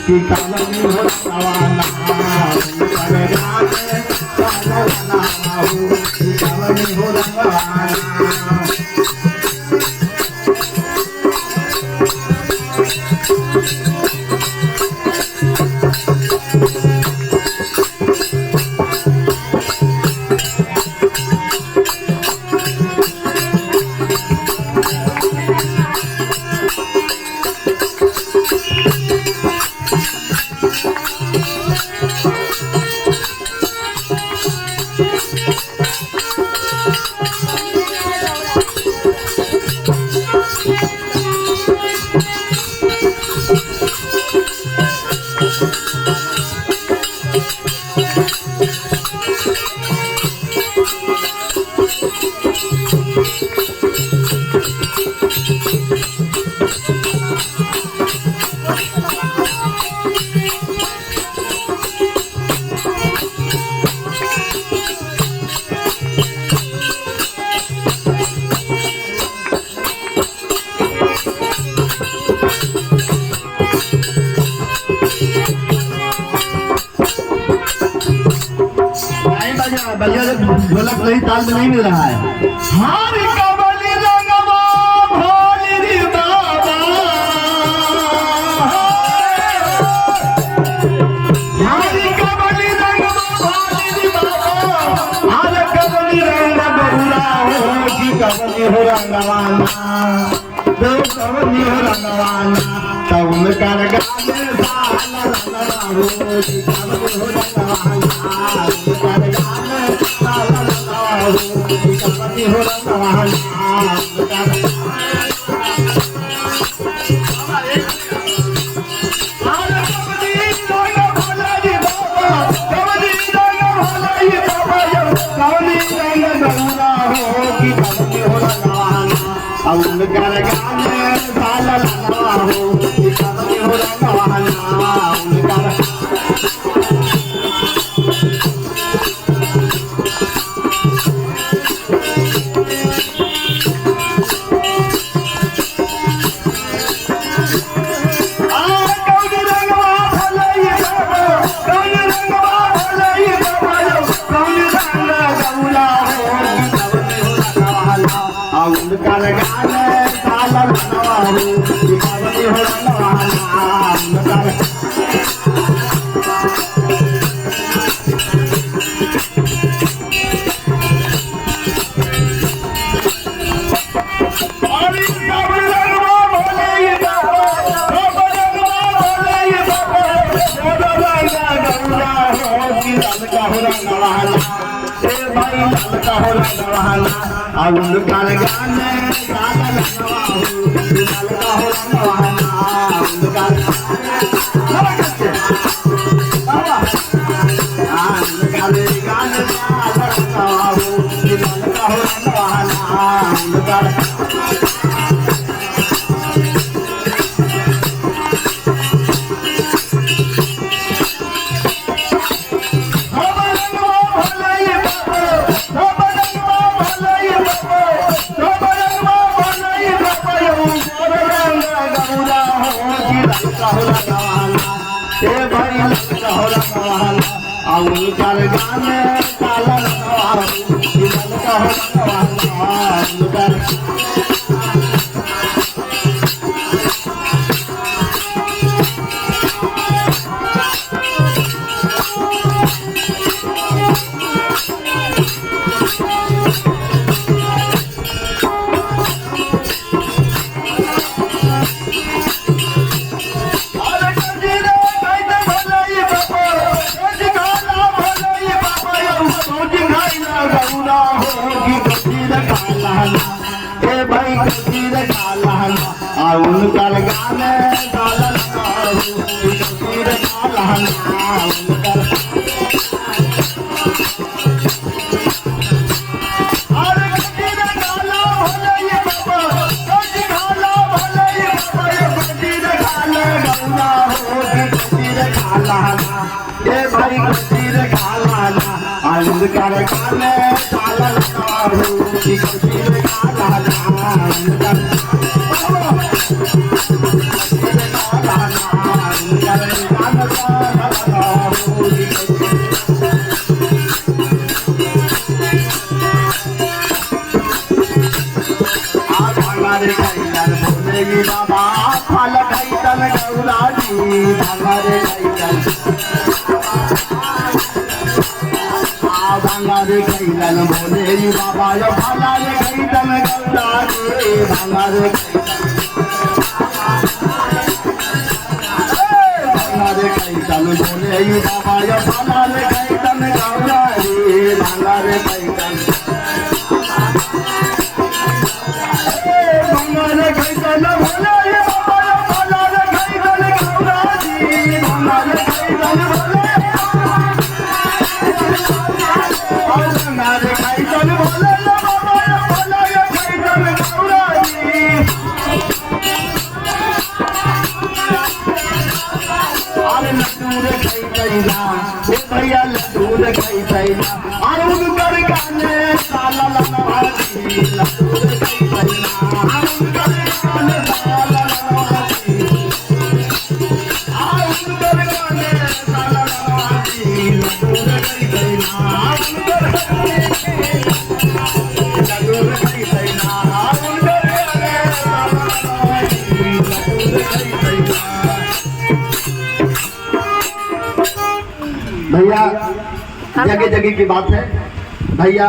कि कवनी हो रंगवाना करे गाने सालना हो कि कवनी हो रंगवाना भैया ढोलक सही ताल में नहीं मिल रहा है। हारी कवली रंगवा भोली रे बाबा हारी कवली रंगवा भोली रे बाबा हारे कवली रंग बहुरा हो कि कवली हो रंगवाना दो कवली हो रंगवाना तब कर गाने साला रंगवा हो कि कवली हो रंगवाना कर गाने साला रंगवा हो कि कवली हो रंगवाना अउन कर गाने साला रंगवा हो कि कवली हो रंगवाना अउन कर अउन कर गाने साला रंगवा हो कि कवली हो रंगवाना अउन कर अउन कर गाने साला रंगवा हो कि ललका हो रंगवाना अउन कर अउन कर गाने साला रंगवा हो कि ललका हो रंगवाना अउन कर अउन कर गाने साला रंगवा हो कि ललका हो रंगवाना अउन कर अउन कर गाने साला रंगवा हो कि कसीर कालहना अउन कर अरे कसीर काला भले ये बाबा कसीर काला भले ये बाबा कसीर काला गौना हो कि कसीर कालहना ए भाई कसीर कालहना अउन कर गाने साला रंगवा हो कि कसीर कालहना अउन कर भांगा रे कैलन भांगा रे कैलन बोले बाबा यो भाला रे कैलन गौरा रे भांगा रे कैलन बोले बाबा यो भाला रे कैलन गौरा रे भांगा रे कैलन भांगा रे कैलन बोले बाबा यो भाला रे कैलन गौरा रे भांगा रे कैलन बोले हमारे कैसन बोले बाबा यो भला यो कैसन गौरा रे अरे लड्डू रे कैसैला ओ भैया लड्डू रे कैसैला अरे उनकर गाने साला लनवाती लड्डू रे कैसैला अरे उनकर गाने साला लनवाती अरे उनकर गाने साला लनवाती लड्डू रे कैसैला भैया जगह जगह की बात है भैया